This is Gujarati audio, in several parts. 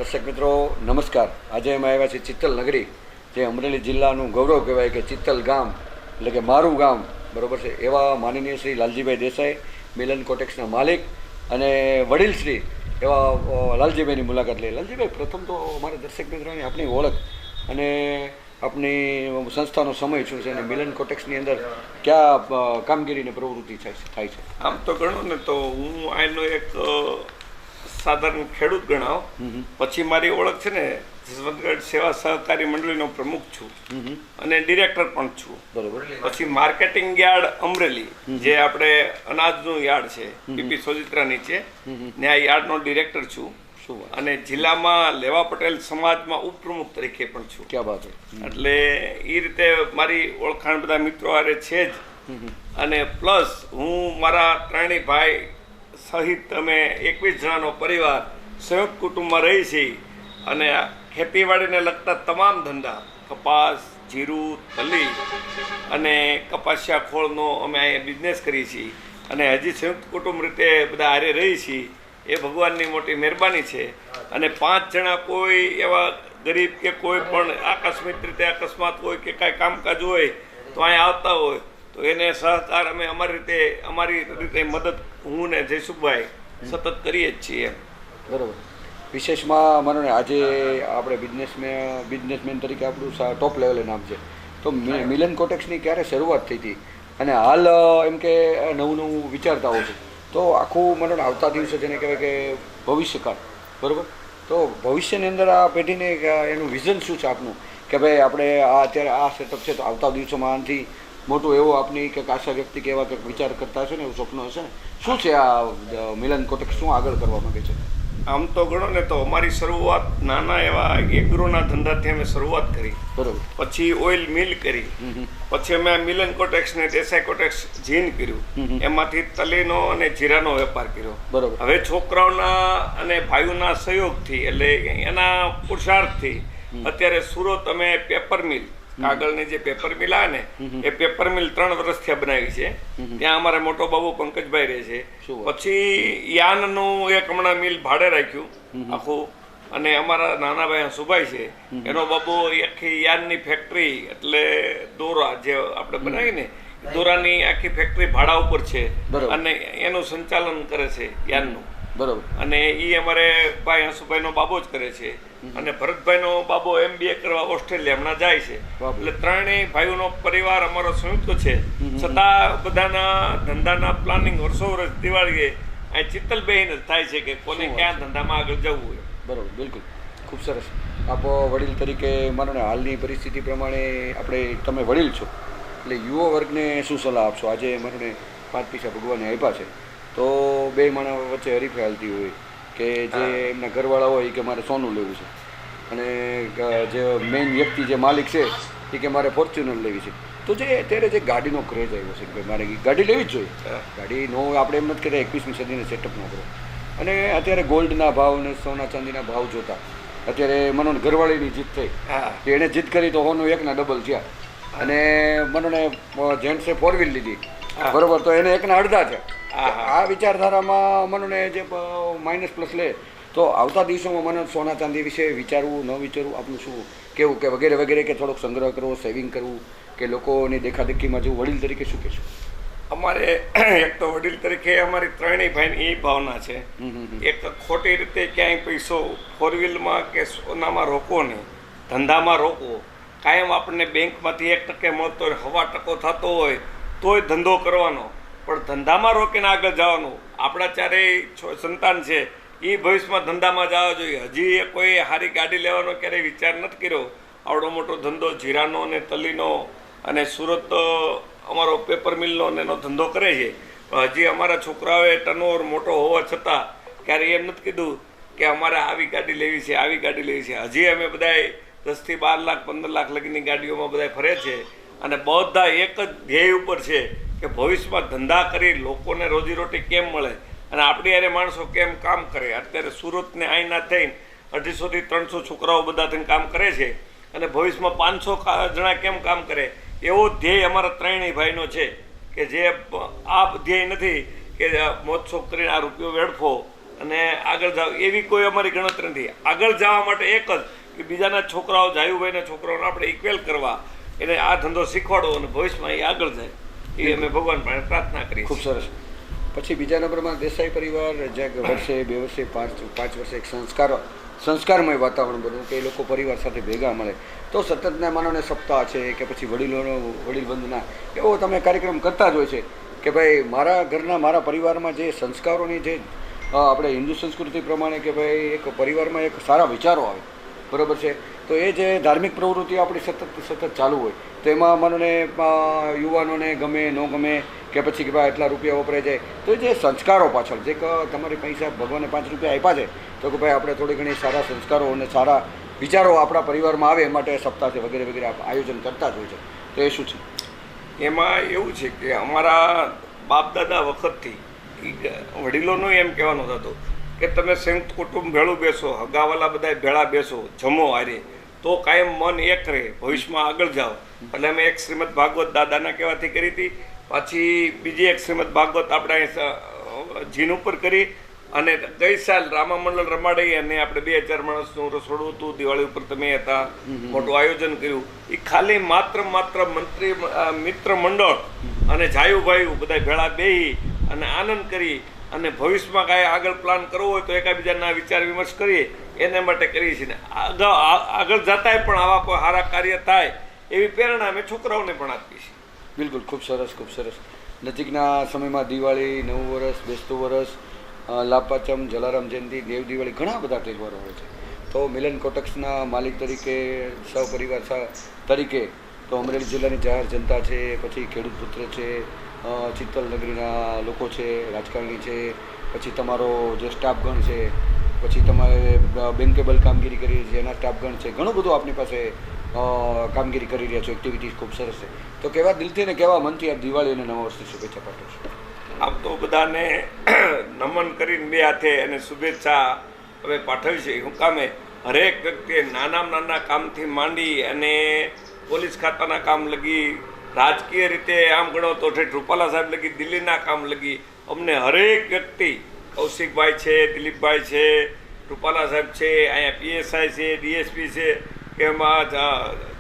દર્શક મિત્રો નમસ્કાર। આજે અમે આવ્યા છીએ ચિત્તલ નગરી, જે અમરેલી જિલ્લાનું ગૌરવ કહેવાય કે ચિત્તલ ગામ એટલે કે મારું ગામ, બરાબર છે। એવા માનનીય શ્રી લાલજીભાઈ દેસાઈ, મિલન કોટેક્સના માલિક અને વડીલ શ્રી એવા લાલજીભાઈની મુલાકાત લઈએ। લાલજીભાઈ, પ્રથમ તો અમારા દર્શક મિત્રોની આપણી ઓળખ અને આપણી સંસ્થાનો સમય શું છે અને મિલન કોટેક્સની અંદર ક્યાં કામગીરીની પ્રવૃત્તિ થાય છે? આમ તો ગણો ને તો હું આનો એક સાધારણ ખેડૂત ગણાવ, પછી મારી ઓળખ છે ને જસવંતગઢ સેવા સહકારી મંડળીનો પ્રમુખ છું અને ડિરેક્ટર પણ છું। બરોબર। પછી માર્કેટિંગ યાર્ડ અમરેલી, જે આપણે અનાજનું યાર્ડ છે પીપી સોજિત્રા નીચે, ને આ યાર્ડનો ડિરેક્ટર છું અને જિલ્લામાં લેવા પટેલ સમાજમાં ઉપપ્રમુખ તરીકે પણ છું। ક્યાં વાત છે! એટલે એ રીતે મારી ઓળખાણ બધા મિત્રો હારે છે જ। અને પ્લસ હું મારા ત્રણેય ભાઈ સહિત અમે 21 જણાનો પરિવાર સંયુક્ત કુટુંબમાં રહી છીએ અને ખેતીવાડીને લગતા તમામ ધંધા, કપાસ, જીરું, તલી અને કપાસિયા ખોળનો અમે અહીંયા બિઝનેસ કરીએ છીએ અને હજી સંયુક્ત કુટુંબ રીતે બધા હારે રહી છીએ। એ ભગવાનની મોટી મહેરબાની છે। અને 5 જણા કોઈ એવા ગરીબ કે કોઈ પણ આકસ્મિક રીતે અકસ્માત હોય કે કાંઈ કામકાજ હોય તો અહીંયા આવતા હોય તો એને સહકાર અમે અમારી રીતે મદદ હું ને જયસુખભાઈ સતત કરીએ જ છીએ। બરાબર। વિશેષમાં માનો ને આજે આપણે બિઝનેસમેન તરીકે આપણું ટોપ લેવલે નામ છે, તો મિલન કોટેક્સની ક્યારે શરૂઆત થઈ હતી અને હાલ એમ કે નવું વિચારતા હો છો, તો આખું મને આવતા દિવસે જેને કહેવાય કે ભવિષ્યકાળ, બરાબર, તો ભવિષ્યની અંદર આ પેઢીને એનું વિઝન શું છે આપનું કે ભાઈ આપણે અત્યારે આ સેટઅપ છે તો આવતા દિવસોમાં આનાથી મોટું એવો આપની કંઈક આશા વ્યક્તિ કે એવા કંઈક વિચાર કરતા હશે ને, એવું સ્વપ્ન હશે ને? શું છે આ મિલન કોટેક્સ, શું આગળ કરવા માંગે છે? આમ તો ગણો ને તો અમારી શરૂઆત નાના એવા એગ્રોના ધંધાથી અમે શરૂઆત કરી, બરોબર, પછી ઓઇલ મિલ કરી, પછી અમે મિલન કોટેક્સ ને દેસાઈ કોટેક્સ જીન કર્યું, એમાંથી તલીનો અને જીરાનો વેપાર કર્યો, બરોબર। હવે છોકરાઓના અને ભાઈઓના સહયોગથી એટલે એના પુરુષાર્થથી અત્યારે સુરત અમે પેપર મિલ, કાગળની જે પેપર મિલ આવે ને એ પેપર મિલ 3 વર્ષથી બનાવી છે। ત્યાં અમારે મોટો બાબુ પંકજભાઈ રહે છે। પછી યાનનું એક હમણાં મિલ ભાડે રાખ્યું આખું, અને અમારા નાના ભાઈ સુભાઈ છે એનો બાબુ આખી યાનની ફેક્ટરી એટલે દોરા જે આપણે બનાવી ને દોરાની આખી ફેક્ટરી ભાડા ઉપર છે અને એનું સંચાલન કરે છે યાનનું, બરોબર। અને એ અમારે ભાઈ હંસુભાઈનો બાબો જ કરે છે અને ભરતભાઈનો બાબો MBA કરવા ઓસ્ટ્રેલિયા હમણાં જાય છે। એટલે ત્રણેય ભાઈઓનો પરિવાર અમારો સંયુક્ત છે, છતાં બધાના ધંધાના પ્લાનિંગ વર્ષ દિવાળીએ અહીં ચિત્તલ બેહીને થાય છે કે કોને ક્યાં ધંધામાં આગળ જવું હોય। બરોબર, બિલકુલ, ખૂબ સરસ। આપ વડીલ તરીકે માનો ને હાલની પરિસ્થિતિ પ્રમાણે તમે વડીલ છો એટલે યુવા વર્ગને શું સલાહ આપશો? આજે માનો ને 5 પૈસા ભગવાને આપ્યા છે તો બે માણસ વચ્ચે હરીફાઈ હાલતી હોય કે જે એમના ઘરવાળા હોય કે મારે સોનું લેવું છે અને જે મેઇન વ્યક્તિ જે માલિક છે એ કે મારે ફોર્ચ્યુનર લેવી છે, તો જે અત્યારે જે ગાડીનો ક્રેઝ આવ્યો છે કે મારે ગાડી લેવી જ જોઈએ, ગાડીનો આપણે એમ નથી કહેતા 21મી સદીને સેટઅપ ન કરો, અને અત્યારે ગોલ્ડના ભાવ ને સોના ચાંદીના ભાવ જોતા અત્યારે મનોને ઘરવાળીની જીત થઈ, એણે જીત કરી તો હોનું 1ના ડબલ થયા અને મનોને જેન્ટ્સે 4 વ્હીલ લીધી, બરોબર, તો એને 1ના અડધા છે। આ વિચારધારામાં મનોને જે માઇનસ પ્લસ લે તો આવતા દિવસોમાં મને સોના ચાંદી વિશે વિચારવું ન વિચારવું આપનું શું કેવું કે વગેરે વગેરે, કે થોડોક સંગ્રહ કરવો, સેવિંગ કરવું, કે લોકોની દેખાદેખીમાં જવું, વડીલ તરીકે શું કહેશું? અમારે એક તો વડીલ તરીકે અમારી ત્રણેય ભાઈની એ ભાવના છે, એક ખોટી રીતે ક્યાંય પૈસો 4 વ્હીલમાં કે સોનામાં રોકવો નહીં, ધંધામાં રોકવો। કાયમ આપણને બેંકમાંથી 1% મળતો હોય, 1.25% થતો હોય તોય ધંધો કરવાનો, પણ ધંધામાં રોકીને આગળ જવાનું। આપણા ચારેય સંતાન છે એ ભવિષ્યમાં ધંધામાં જવા જોઈએ। હજી કોઈ સારી ગાડી લેવાનો ક્યારેય વિચાર નથી કર્યો। આવડો મોટો ધંધો જીરાનો અને તલીનો અને સુરત અમારો પેપર મિલનો અને એનો ધંધો કરે છે, હજી અમારા છોકરાઓએ ટર્નઓવર મોટો હોવા છતાં ક્યારેય એમ નથી કીધું કે અમારે આવી ગાડી લેવી છે, આવી ગાડી લેવી છે। હજી અમે બધાએ 10 થી 12 લાખ 15 લાખ લગીની ગાડીઓમાં બધા ફરે છે અને બધા એક જ ધ્યેય ઉપર છે કે ભવિષ્યમાં ધંધા કરી લોકોને રોજીરોટી કેમ મળે અને આપણી યારે માણસો કેમ કામ કરે। અત્યારે સુરતને આઈના થઈને 250 થી 300 છોકરાઓ બધા થઈને કામ કરે છે અને ભવિષ્યમાં 500 જણા કેમ કામ કરે, એવો ધ્યેય અમારા ત્રણેય ભાઈનો છે કે જે આ ધ્યેય નથી કે મોજ શોખ કરીને આ રૂપિયો વેડફો અને આગળ જાઓ એવી કોઈ અમારી ગણતરી નથી. આગળ જવા માટે એક જ કે બીજાના છોકરાઓ જાયુભાઈના છોકરાઓને આપણે ઇક્વેલ કરવા, એને આ ધંધો શીખવાડો અને ભવિષ્યમાં એ આગળ જાય એ અમે ભગવાન પાસે પ્રાર્થના કરી. ખૂબ સરસ. પછી બીજા નંબરમાં દેસાઈ પરિવાર, જ્યાં વર્ષે 2 વર્ષે 5 વર્ષે એક સંસ્કારમય વાતાવરણ બનવું કે એ લોકો પરિવાર સાથે ભેગા મળે. તો સતતના માનો ને સપ્તાહ છે કે પછી વડીલ વંદના એવો તમે કાર્યક્રમ કરતા જ હોય છે કે ભાઈ મારા ઘરના મારા પરિવારમાં જે સંસ્કારોની જે આપણે હિન્દુ સંસ્કૃતિ પ્રમાણે કે ભાઈ એક પરિવારમાં એક સારા વિચારો આવે, બરાબર છે. તો એ જે ધાર્મિક પ્રવૃત્તિ આપણી સતત ચાલુ હોય તો એમાં માનોને યુવાનોને ગમે ન ગમે કે પછી કે ભાઈ એટલા રૂપિયા વપરાય જાય તો જે સંસ્કારો પાછળ જે તમારી પૈસા ભગવાને 5 રૂપિયા આપ્યા છે તો કે ભાઈ આપણે થોડી ઘણી સારા સંસ્કારો અને સારા વિચારો આપણા પરિવારમાં આવે એ માટે સપ્તાહ છે વગેરે વગેરે આયોજન કરતા જ હોય છે. તો એ શું છે? એમાં એવું છે કે અમારા બાપ દાદા વખતથી વડીલોનું એમ કહેવાનું થતું કે તમે સંયુક્ત કુટુંબ ભેળું બેસો, હગાવાલા બધા ભેળા બેસો, જમો હારે તો કાયમ મન એક રહે, ભવિષ્યમાં આગળ જાઓ. એટલે અમે એક શ્રીમદ ભાગવત દાદાના કહેવાથી કરી હતી. પાછી બીજી એક શ્રીમદ ભાગવત આપણે જીન ઉપર કરી અને ગઈ સાલ રામા મંડળ રમાડી અને આપણે 2000 માણસનું રસોડું હતું. દિવાળી ઉપર તમે હતા, મોટું આયોજન કર્યું. એ ખાલી માત્ર મિત્ર મંડળ અને જાયુભાઈ બધા ભેળા બેહી અને આનંદ કરી અને ભવિષ્યમાં કાંઈ આગળ પ્લાન કરવો હોય તો એકાબીજાના વિચાર વિમર્શ કરીએ એને માટે કરીએ છીએ. આગળ જતાંય પણ આવા કોઈ સારા કાર્ય થાય એવી પ્રેરણા અમે છોકરાઓને પણ આપીએ છીએ. બિલકુલ, ખૂબ સરસ, ખૂબ સરસ. નજીકના સમયમાં દિવાળી, નવું વર્ષ, બેસતું વર્ષ, લાભ પાંચમ, જલારામ જયંતિ, દેવ દિવાળી ઘણા બધા તહેવારો હોય છે. તો મિલન કોટેક્સના માલિક તરીકે, સહપરિવાર તરીકે તો અમરેલી જિલ્લાની જાહેર જનતા છે, પછી ખેડૂત પુત્ર છે, ચિત્તલ નગરીના લોકો છે, રાજકારણી છે, પછી તમારો જે સ્ટાફગણ છે, પછી તમારે બેન્કેબલ કામગીરી કરી છે એના સ્ટાફગણ છે, ઘણું બધું આપની પાસે કામગીરી કરી રહ્યા છો, એક્ટિવિટીઝ ખૂબ સરસ છે. તો કેવા દિલથી ને કેવા મનથી આપ દિવાળી અને નવા વર્ષની શુભેચ્છા પાઠવો છો? આપ તો બધાને નમન કરીને 2 હાથે અને શુભેચ્છા હવે પાઠવી છે. હું કામે હરેક વ્યક્તિએ નાના કામથી માંડી અને પોલીસ ખાતાના કામ લગી, રાજકીય રીતે આમ ગણો તો ઠેઠ રૂપાલા સાહેબ લગી, દિલ્હીના કામ લગી અમને હરેક વ્યક્તિ, કૌશિકભાઈ છે, દિલીપભાઈ છે, રૂપાલા સાહેબ છે, અહીંયા PSI છે, DSP છે કે એમાં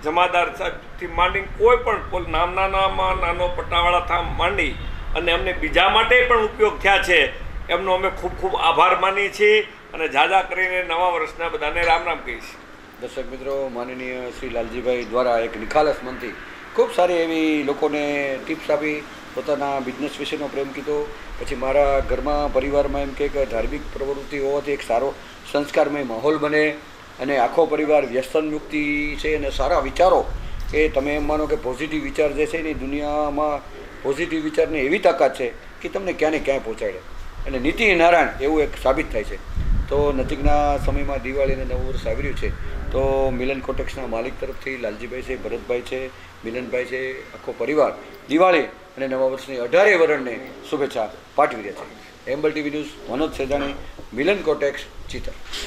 જમાદાર સાહેબથી માંડી કોઈ પણ નાનો પટ્ટાવાળા થા માંડી અને અમને બીજા માટે પણ ઉપયોગ થયા છે એમનો અમે ખૂબ ખૂબ આભાર માનીએ છીએ અને જાજા કરીને નવા વર્ષના બધાને રામ રામ કહીએ છીએ. દર્શક મિત્રો, માનનીય શ્રી લાલજીભાઈ દ્વારા એક નિખાલસ મનથી ખૂબ સારી એવી લોકોને ટિપ્સ આપી, પોતાના બિઝનેસ વિશેનો પ્રેમ કીધો. પછી મારા ઘરમાં પરિવારમાં એમ કે ધાર્મિક પ્રવૃત્તિ હોવાથી એક સારો સંસ્કારમય માહોલ બને અને આખો પરિવાર વ્યસન મુક્તિ છે અને સારા વિચારો કે તમે એમ માનો કે પોઝિટિવ વિચાર જે છે ને દુનિયામાં પોઝિટિવ વિચારની એવી તાકાત છે કે તમને ક્યાં ને ક્યાંય પહોંચાડે અને નીતિ નારાયણ એવું એક સાબિત થાય છે. તો નજીકના સમયમાં દિવાળી અને નવું વર્ષ આવી રહ્યું છે તો મિલન કોટેક્સના માલિક તરફથી લાલજીભાઈ છે, ભરતભાઈ છે, મિલનભાઈ છે, આખો પરિવાર દિવાળી અને નવા વર્ષની 18 વર્ષને શુભેચ્છા પાઠવી રહ્યા છે. એમ્બલ TV ન્યૂઝ, મનોજ સેજાણી, મિલન કોટેક્સ, ચિત્તલ.